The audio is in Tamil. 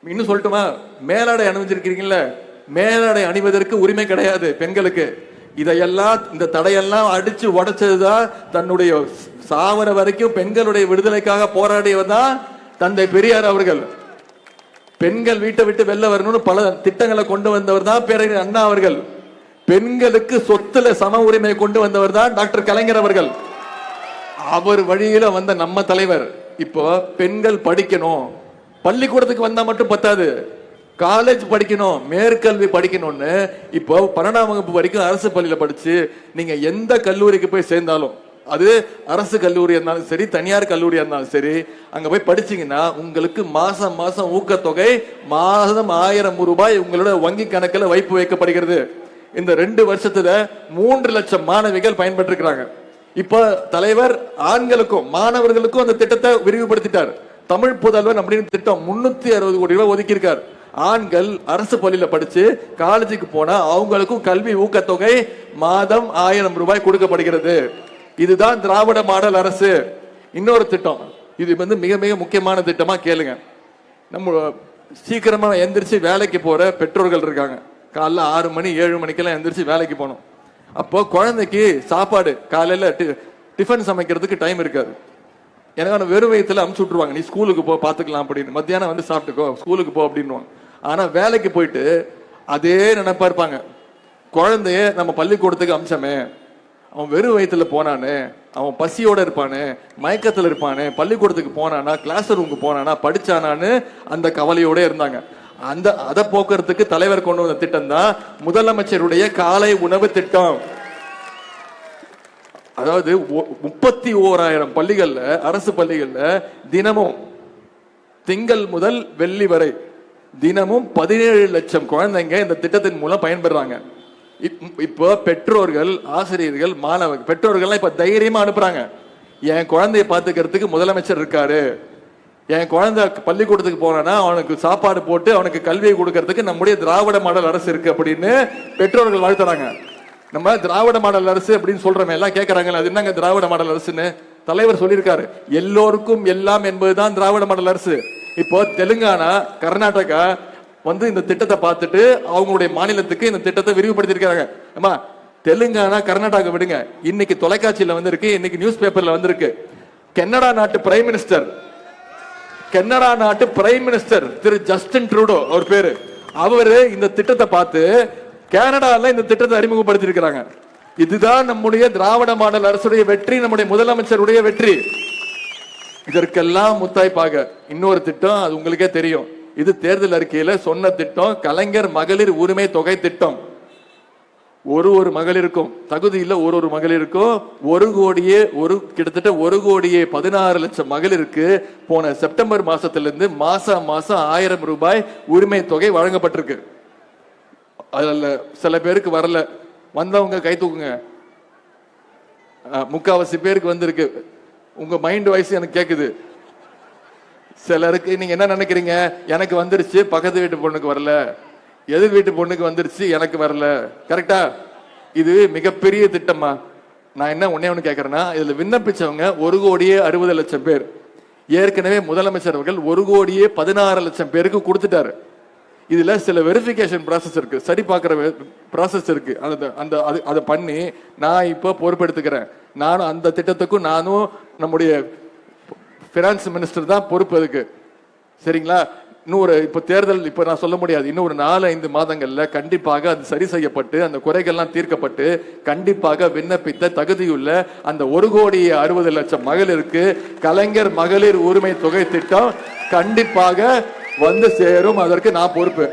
இன்னும் சொல்லட்டுமா, மேலாடை அணிஞ்சிருக்கீங்கல்ல, மேலாடை அணிவதற்கு உரிமை கிடையாது பெண்களுக்கு. இதையெல்லாம் இந்த தடையெல்லாம் அடிச்சு உடைச்சதுதான் தன்னுடைய சாவர வரைக்கும் பெண்களுடைய விடுதலைக்காக போராடியவர் தான் தந்தை பெரியார் அவர்கள். பெண்கள் வீட்டை விட்டு வெளில வரணும்னு பல திட்டங்களை கொண்டு வந்தவர் தான் பேரறிஞர் அண்ணா அவர்கள். பெண்களுக்கு சொத்துல சம உரிமை கொண்டு வந்தவர் தான் டாக்டர் கலைஞர் அவர்கள். அவர் வழியில வந்த நம்ம தலைவர். இப்போ பெண்கள் படிக்கணும், பள்ளிக்கூடத்துக்கு வந்தா மட்டும் பத்தாது, காலேஜ் படிக்கணும், மேற்கல்வி படிக்கணும்னு இப்போ 12ஆம் வகுப்பு வரைக்கும் அரசு பள்ளியில படிச்சு நீங்க எந்த கல்லூரிக்கு போய் சேர்ந்தாலும், அது அரசு கல்லூரி இருந்தாலும் சரி, தனியார் கல்லூரியா இருந்தாலும் சரி, அங்க போய் படிச்சீங்கன்னா உங்களுக்கு மாசம் மாசம் ஊக்கத்தொகை மாதம் 1000 ரூபாய் உங்களோட வங்கி கணக்கில் வைப்பு வைக்கப்படுகிறது. இந்த 2 வருஷத்துல 3 லட்சம் மாணவிகள் பயன்பெற்றிருக்கிறாங்க. இப்ப தலைவர் ஆண்களுக்கும் மாணவர்களுக்கும் அந்த திட்டத்தை விரிவுபடுத்திட்டார். தமிழ் புதல்வன் அப்படின்னு திட்டம் 360 கோடி ரூபாய் ஒதுக்கி இருக்கார். ஆண்கள் அரசு பள்ளியில படிச்சு காலேஜுக்கு போனா அவங்களுக்கும் கல்வி ஊக்கத்தொகை மாதம் 1000 ரூபாய் கொடுக்கப்படுகிறது. இதுதான் திராவிட மாடல் அரசு. இன்னொரு திட்டம், இது மிக மிக முக்கியமான திட்டமா கேளுங்க. நம்ம சீக்கிரமா எந்திரிச்சு வேலைக்கு போற பெற்றோர்கள் இருக்காங்க. காலைல 6 மணி 7 மணிக்கெல்லாம் எந்திரிச்சு வேலைக்கு போகணும். அப்போ குழந்தைக்கு சாப்பாடு காலையில டிஃபன் சமைக்கிறதுக்கு டைம் இருக்காது. எனக்கு வெறும் வயிற்றுல அமுச்சு விட்டுருவாங்க, நீ ஸ்கூலுக்கு போ பாத்துக்கலாம் அப்படின்னு. மத்தியானம் வந்து சாப்பிட்டுக்கோ, ஸ்கூலுக்கு போ அப்படின்னு. ஆனா வேலைக்கு போயிட்டு அதே நினைப்பா இருப்பாங்க, குழந்தைய நம்ம பள்ளிக்கூடத்துக்கு அம்சமே, அவன் வெறும் வயிற்றுல போனானு, அவன் பசியோட இருப்பானு, மயக்கத்துல இருப்பானு, பள்ளிக்கூடத்துக்கு போனானா, கிளாஸ் ரூமுக்கு போனானா, படிச்சானான்னு அந்த கவலையோட இருந்தாங்க. அதை போக்குறதுக்கு தலைவர் கொண்டு வந்த திட்டம் தான் முதலமைச்சருடைய காலை உணவு திட்டம். அதாவது 31,000 பள்ளிகள்ல, அரசு பள்ளிகள்ல தினமும் திங்கள் முதல் வெள்ளி வரை தினமும் 17 லட்சம் குழந்தைங்க இந்த திட்டத்தின் மூலம் பயன்பெறாங்க. இப்போ பெற்றோர்கள், ஆசிரியர்கள், மாணவர்கள், பெற்றோர்கள்லாம் இப்ப தைரியமா அனுப்புறாங்க, என் குழந்தைய பாத்துக்கிறதுக்கு முதலமைச்சர் இருக்காரு, என் குழந்தை பள்ளிக்கூடத்துக்கு போனா அவனுக்கு சாப்பாடு போட்டு அவனுக்கு கல்வியை கொடுக்கறதுக்கு நம்முடைய திராவிட மாடல் அரசு இருக்கு அப்படின்னு பெற்றோர்கள் வாழ்த்துறாங்க. நம்ம திராவிட மாடல் அரசு அப்படின்னு சொல்றோமே, எல்லாம் கேட்கறாங்க அது என்னங்க திராவிட மாடல் அரசுன்னு. தலைவர் சொல்லியிருக்காரு, எல்லோருக்கும் எல்லாம் என்பதுதான் திராவிட மாடல் அரசு. இப்போ தெலுங்கானா, கர்நாடகா வந்து இந்த திட்டத்தை பார்த்துட்டு அவங்களுடைய மாநிலத்துக்கு இந்த திட்டத்தை விரிவுபடுத்திருக்காங்க. ஆமா, தெலுங்கானா கர்நாடகா விடுங்க, இன்னைக்கு தொலைக்காட்சியில வந்திருக்கு, இன்னைக்கு நியூஸ் பேப்பர்ல வந்திருக்கு. கனடா நாட்டு பிரைம் மினிஸ்டர் திரு ஜஸ்டின் ட்ரூடோ அவர் பேரு, அவரு இந்த திட்டத்தை பார்த்து கனடால இந்த திட்டத்தை அறிமுகப்படுத்தி இருக்கிறாங்க. இதுதான் நம்முடைய திராவிட மாடல் அரசுடைய வெற்றி, நம்முடைய முதலமைச்சருடைய வெற்றி. இதற்கெல்லாம் முத்தாய்ப்பாக இன்னொரு திட்டம், அது உங்களுக்கே தெரியும், இது தேர்தல் அறிக்கையில சொன்ன திட்டம், கலைஞர் மகளிர் உரிமை தொகை திட்டம். ஒரு மகளிருக்கும் தகுதி இல்ல, ஒரு மகளிருக்கும் 1 கோடியே கிட்டத்தட்ட 1 கோடியே 16 லட்சம் மகளிருக்கு போன செப்டம்பர் மாசத்திலிருந்து மாசம் 1000 ரூபாய் உரிமை தொகை வழங்கப்பட்டிருக்கு. அதுல சில பேருக்கு வரல, வந்தவங்க கை தூக்குங்க. 3/4 பேருக்கு வந்திருக்கு. உங்க மைண்ட் வாய்ஸ் எனக்கு கேக்குது. சிலருக்கு நீங்க என்ன நினைக்கிறீங்க, எனக்கு வந்துருச்சு, பக்கத்து வீட்டு பொண்ணுக்கு வரல, எதிர் வீட்டு பொண்ணுக்கு வந்துருச்சு, எனக்கு வரல. கரெக்டா? இது மிகப்பெரிய திட்டமா. நான் என்ன ஒண்ணு கேட்கறேன்னா, இதுல விண்ணப்பிச்சவங்க 1 கோடியே 60 லட்சம் பேர். ஏற்கனவே முதலமைச்சர் அவர்கள் 1 கோடியே 16 லட்சம் பேருக்கு கொடுத்துட்டாரு. இதுல சில வெரிஃபிகேஷன் ப்ராசஸ் இருக்கு, சரி பார்க்கிற ப்ராசஸ் இருக்கு. அதை பண்ணி நான் இப்போ பொறுப்பெடுத்துக்கிறேன். நானும் அந்த திட்டத்துக்கும் நானும் நம்முடைய பினான்ஸ் மினிஸ்டர் தான் பொறுப்பு இருக்கு. சரிங்களா? இப்ப தேர்தல் இப்ப நான் சொல்ல முடியாது, இன்னும் ஒரு 4-5 மாதங்கள்ல கண்டிப்பாக அது சரி செய்யப்பட்டு அந்த குறைகள்லாம் தீர்க்கப்பட்டு கண்டிப்பாக விண்ணப்பித்த தகுதியுள்ள அந்த 1 கோடியே 60 லட்சம் மகளிருக்கு கலைஞர் மகளிர் உரிமை தொகை திட்டம் கண்டிப்பாக வந்து சேரும். அதற்கு நான் பொறுப்பு.